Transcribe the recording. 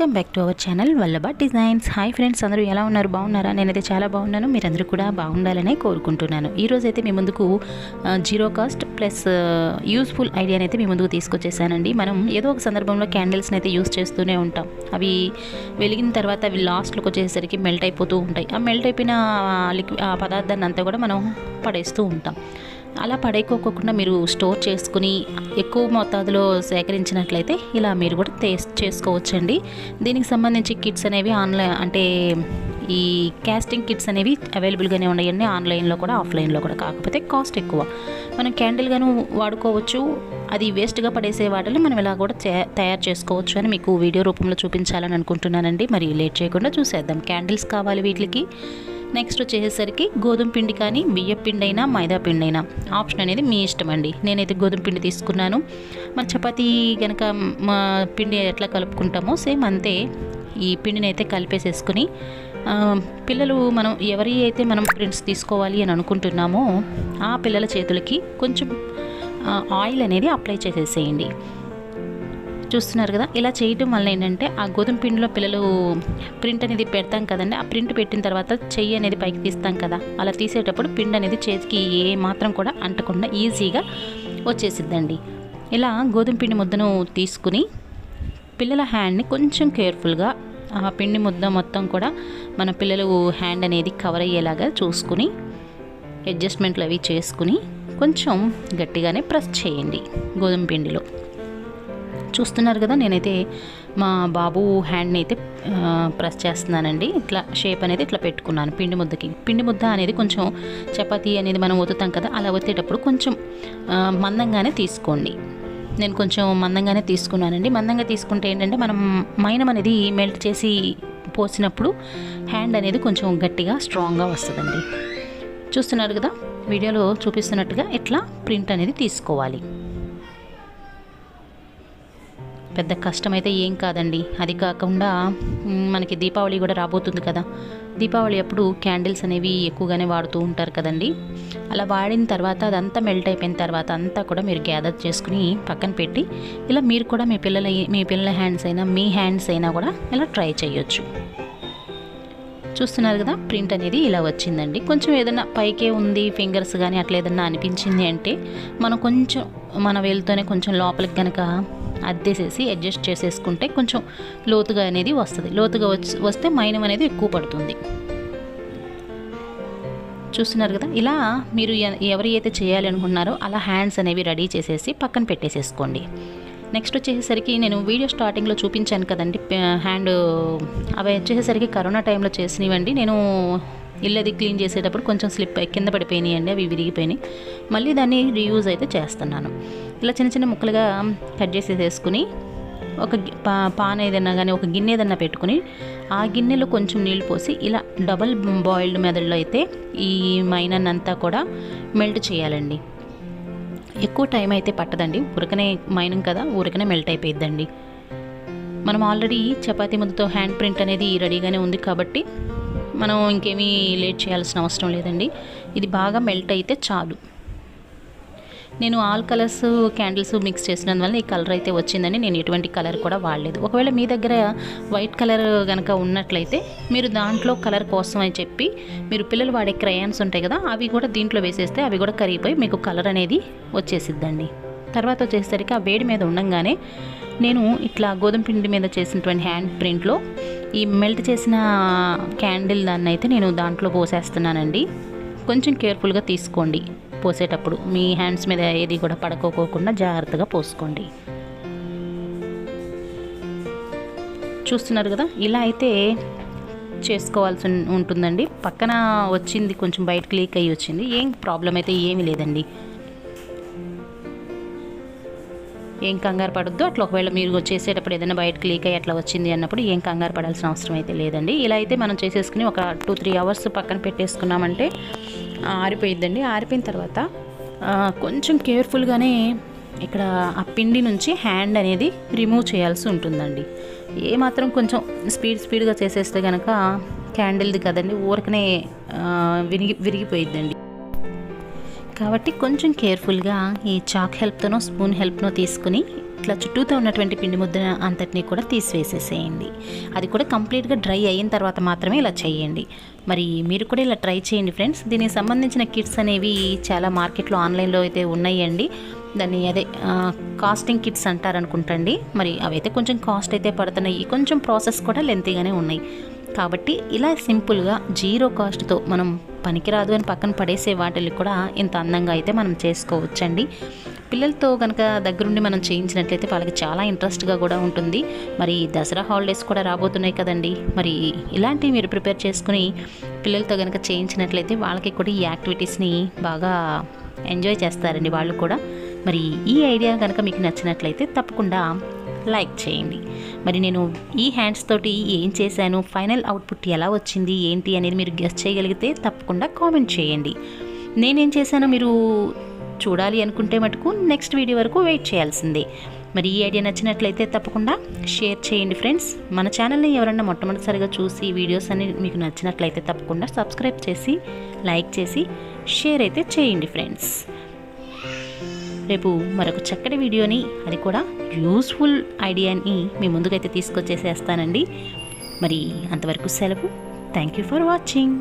Welcome back to our channel Vallabha designs. Hi friends, అందరూ ఎలా ఉన్నారు? బాగున్నారా? నేనైతే చాలా బాగున్నాను. మీరందరూ కూడా బాగుండాలనే కోరుకుంటున్నాను. ఈరోజు అయితే మీ ముందుకు జీరో కాస్ట్ ప్లస్ యూస్ఫుల్ ఐడియాని అయితే మీ ముందుకు తీసుకొచ్చేసానండి. మనం ఏదో ఒక సందర్భంలో క్యాండిల్స్ని అయితే యూస్ చేస్తూనే ఉంటాం. అవి వెలిగిన తర్వాత అవి లాస్ట్లోకి వచ్చేసరికి మెల్ట్ అయిపోతూ ఉంటాయి. ఆ మెల్ట్ అయిపోయిన ఆ పదార్థాన్ని అంతా కూడా మనం పడేస్తూ ఉంటాం. అలా పడేకోకుండా మీరు స్టోర్ చేసుకుని ఎక్కువ మోతాదులో సేకరించినట్లయితే ఇలా మీరు కూడా చేసుకోవచ్చండి. దీనికి సంబంధించి కిట్స్ అనేవి ఆన్లైన్ అంటే ఈ క్యాస్టింగ్ కిట్స్ అనేవి అవైలబుల్గానే ఉన్నాయండి, ఆన్లైన్లో కూడా ఆఫ్లైన్లో కూడా. కాకపోతే కాస్ట్ ఎక్కువ. మనం క్యాండిల్గాను వాడుకోవచ్చు, అది వేస్ట్గా పడేసే వాటిని మనం ఇలా కూడా తయారు చేసుకోవచ్చు అని మీకు వీడియో రూపంలో చూపించాలని అనుకుంటున్నానండి. మరి లేట్ చేయకుండా చూసేద్దాం. క్యాండిల్స్ కావాలి వీటికి. నెక్స్ట్ వచ్చేసరికి గోధుమ పిండి కానీ బియ్యం పిండి అయినా మైదా పిండి అయినా ఆప్షన్ అనేది మీ ఇష్టం అండి. నేనైతే గోధుమ పిండి తీసుకున్నాను. మన చపాతీ కనుక మా పిండి ఎట్లా కలుపుకుంటామో సేమ్ అంతే ఈ పిండిని అయితే కలిపేసేసుకుని పిల్లలు మనం ఎవరి అయితే మనం ప్రింట్స్ తీసుకోవాలి అని అనుకుంటున్నామో ఆ పిల్లల చేతులకి కొంచెం ఆయిల్ అనేది అప్లై చేసేసేయండి. చూస్తున్నారు కదా, ఇలా చేయటం వల్ల ఏంటంటే ఆ గోధుమ పిండిలో పిల్లలు ప్రింట్ అనేది పెడతాం కదండి. ఆ ప్రింట్ పెట్టిన తర్వాత చెయ్యి అనేది పైకి తీస్తాం కదా, అలా తీసేటప్పుడు పిండి అనేది చేతికి ఏ మాత్రం కూడా అంటకుండా ఈజీగా వచ్చేసిద్దండి. ఇలా గోధుమ పిండి ముద్దను తీసుకుని పిల్లల హ్యాండ్ని కొంచెం కేర్ఫుల్గా ఆ పిండి ముద్ద మొత్తం కూడా మన పిల్లలు హ్యాండ్ అనేది కవర్ అయ్యేలాగా చూసుకుని అడ్జస్ట్మెంట్లు అవి చేసుకుని కొంచెం గట్టిగానే ప్రెస్ చేయండి గోధుమ పిండిలో. చూస్తున్నారు కదా, నేనైతే మా బాబు హ్యాండ్ని అయితే ప్రెస్ చేస్తున్నానండి. ఇట్లా షేప్ అనేది ఇట్లా పెట్టుకున్నాను పిండి ముద్దకి. పిండి ముద్ద అనేది కొంచెం చపాతీ అనేది మనం ఒత్తుతాం కదా, అలా ఒత్తేటప్పుడు కొంచెం మందంగానే తీసుకోండి. నేను కొంచెం మందంగానే తీసుకున్నానండి. మందంగా తీసుకుంటే ఏంటంటే మనం మైనం అనేది మెల్ట్ చేసి పోసినప్పుడు హ్యాండ్ అనేది కొంచెం గట్టిగా స్ట్రాంగ్గా వస్తుందండి. చూస్తున్నారు కదా, వీడియోలో చూపిస్తున్నట్టుగా ఇట్లా ప్రింట్ అనేది తీసుకోవాలి. పెద్ద కష్టమైతే ఏం కాదండి. అది కాకుండా మనకి దీపావళి కూడా రాబోతుంది కదా, దీపావళి అప్పుడు క్యాండిల్స్ అనేవి ఎక్కువగానే వాడుతూ ఉంటారు కదండి. అలా వాడిన తర్వాత అదంతా మెల్ట్ అయిపోయిన తర్వాత అంతా కూడా మీరు గ్యాదర్ చేసుకుని పక్కన పెట్టి ఇలా మీరు కూడా మీ పిల్లల హ్యాండ్స్ అయినా మీ హ్యాండ్స్ అయినా కూడా ఇలా ట్రై చేయొచ్చు. చూస్తున్నారు కదా, ప్రింట్ అనేది ఇలా వచ్చిందండి. కొంచెం ఏదైనా పైకే ఉంది ఫింగర్స్ కానీ అట్లా ఏదన్నా అనిపించింది అంటే మనం కొంచెం మన వేలుతోనే కొంచెం లోపలికి కనుక అద్దేసేసి అడ్జస్ట్ చేసేసుకుంటే కొంచెం లోతుగా అనేది వస్తుంది. లోతుగా వస్తే మైనం అనేది ఎక్కువ పడుతుంది. చూస్తున్నారు కదా, ఇలా మీరు ఎవరి అయితే చేయాలి అనుకున్నారో అలా హ్యాండ్స్ అనేవి రెడీ చేసేసి పక్కన పెట్టేసేసుకోండి. నెక్స్ట్ వచ్చేసరికి నేను వీడియో స్టార్టింగ్లో చూపించాను కదండి హ్యాండ్, అవి వచ్చేసరికి కరోనా టైంలో చేసినవండి. నేను ఇల్లు అది క్లీన్ చేసేటప్పుడు కొంచెం స్లిప్ కింద పడిపోయినాయి అండి, అవి విరిగిపోయినాయి. మళ్ళీ దాన్ని రీయూజ్ అయితే చేస్తున్నాను. ఇలా చిన్న చిన్న ముక్కలుగా కట్ చేసేసుకుని ఒక పాన్ ఏదైనా కానీ ఒక గిన్నె ఏదైనా పెట్టుకుని ఆ గిన్నెలో కొంచెం నీళ్ళు పోసి ఇలా డబల్ బాయిల్డ్ మెథడ్లో అయితే ఈ మైనన్ అంతా కూడా మెల్ట్ చేయాలండి. ఎక్కువ టైం అయితే పట్టదండి, ఉరకనే మైనం కదా, ఉరకనే మెల్ట్ అయిపోయిద్దండి. మనం ఆల్రెడీ చపాతీ ముద్దతో హ్యాండ్ ప్రింట్ అనేది రెడీగానే ఉంది కాబట్టి మనం ఇంకేమీ లేట్ చేయాల్సిన అవసరం లేదండి. ఇది బాగా మెల్ట్ అయితే చాలు. నేను ఆల్ కలర్స్ క్యాండిల్స్ మిక్స్ చేసినందువల్ల ఈ కలర్ అయితే వచ్చిందని నేను ఎటువంటి కలర్ కూడా వాడలేదు. ఒకవేళ మీ దగ్గర వైట్ కలర్ కనుక ఉన్నట్లయితే మీరు దాంట్లో కలర్ కోసం అని చెప్పి మీరు పిల్లలు వాడే క్రయాన్స్ ఉంటాయి కదా, అవి కూడా దీంట్లో వేసేస్తే అవి కూడా కరిగిపోయి మీకు కలర్ అనేది వచ్చేసిద్దండి. తర్వాత వచ్చేసరికి ఆ వేడి మీద ఉండగానే నేను ఇట్లా గోధుమ పిండి మీద చేసినటువంటి హ్యాండ్ ప్రింట్లో ఈ మెల్ట్ చేసిన క్యాండిల్ దాన్ని అయితే నేను దాంట్లో పోసేస్తున్నానండి. కొంచెం కేర్ఫుల్గా తీసుకోండి పోసేటప్పుడు, మీ హ్యాండ్స్ మీద ఏది కూడా పడుకోకుండా జాగ్రత్తగా పోసుకోండి. చూస్తున్నారు కదా, ఇలా అయితే చేసుకోవాల్సి ఉంటుందండి. పక్కన వచ్చింది కొంచెం బయటకు లీక్ అయ్యి వచ్చింది, ఏం ప్రాబ్లం అయితే ఏమీ లేదండి. ఏం కంగారు పడద్దు. అట్లా ఒకవేళ మీరు చేసేటప్పుడు ఏదైనా బయటకు లీక్ అయ్యి అట్లా వచ్చింది అన్నప్పుడు ఏం కంగారు పడాల్సిన అవసరం అయితే లేదండి. ఇలా అయితే మనం చేసేసుకుని ఒక 2-3 అవర్స్ పక్కన పెట్టేసుకున్నామంటే ఆరిపోయిద్దండి. ఆరిపోయిన తర్వాత కొంచెం కేర్ఫుల్గానే ఇక్కడ ఆ పిండి నుంచి హ్యాండ్ అనేది రిమూవ్ చేయాల్సి ఉంటుందండి. ఏమాత్రం కొంచెం స్పీడ్గా చేసేస్తే కనుక క్యాండిల్ది కదండి, ఊరకనే విరిగిపోయిద్దండి. కాబట్టి కొంచెం కేర్ఫుల్గా ఈ చాక్ హెల్ప్తోనో స్పూన్ హెల్ప్నో తీసుకుని ఇట్లా చుట్టూతో ఉన్నటువంటి పిండి ముద్ద అంతటినీ కూడా తీసివేసేసేయండి. అది కూడా కంప్లీట్గా డ్రై అయిన తర్వాత మాత్రమే ఇలా చేయండి. మరి మీరు కూడా ఇలా ట్రై చేయండి ఫ్రెండ్స్. దీనికి సంబంధించిన కిట్స్ అనేవి చాలా మార్కెట్లో ఆన్లైన్లో అయితే ఉన్నాయండి. దాన్ని కాస్టింగ్ కిట్స్ అంటారనుకుంటండి. మరి అవైతే కొంచెం కాస్ట్ అయితే పడుతున్నాయి, కొంచెం ప్రాసెస్ కూడా లెంతీగానే ఉన్నాయి. కాబట్టి ఇలా సింపుల్గా జీరో కాస్ట్తో మనం పనికిరాదు అని పక్కన పడేసే వాటిని కూడా ఇంత అందంగా అయితే మనం చేసుకోవచ్చండి. పిల్లలతో కనుక దగ్గరుండి మనం చేయించినట్లయితే వాళ్ళకి చాలా ఇంట్రెస్ట్గా కూడా ఉంటుంది. మరి దసరా హాలిడేస్ కూడా రాబోతున్నాయి కదండి. మరి ఇలాంటివి మీరు ప్రిపేర్ చేసుకుని పిల్లలతో కనుక చేయించినట్లయితే వాళ్ళకి కూడా ఈ యాక్టివిటీస్ని బాగా ఎంజాయ్ చేస్తారండి వాళ్ళు కూడా. మరి ఈ ఐడియా కనుక మీకు నచ్చినట్లయితే తప్పకుండా లైక్ చేయండి. మరి నేను ఈ హ్యాండ్స్ తోటి ఏం చేశాను, ఫైనల్ అవుట్పుట్ ఎలా వచ్చింది ఏంటి అనేది మీరు గెస్ చేయగలిగితే తప్పకుండా కామెంట్ చేయండి. నేనేం చేశానో మీరు చూడాలి అనుకుంటే మటుకు నెక్స్ట్ వీడియో వరకు వెయిట్ చేయాల్సిందే. మరి ఈ ఐడియా నచ్చినట్లయితే తప్పకుండా షేర్ చేయండి ఫ్రెండ్స్. మన ఛానల్ని ఎవరన్నా మొట్టమొదటిసారిగా చూసి వీడియోస్ అన్ని మీకు నచ్చినట్లయితే తప్పకుండా సబ్స్క్రైబ్ చేసి లైక్ చేసి షేర్ అయితే చేయండి ఫ్రెండ్స్. రేపు మరొక చక్కటి వీడియోని, అది కూడా యూస్ఫుల్ ఐడియాని మీ ముందుకైతే తీసుకొచ్చేసేస్తానండి. మరి అంతవరకు సెలవు. Thank you for watching.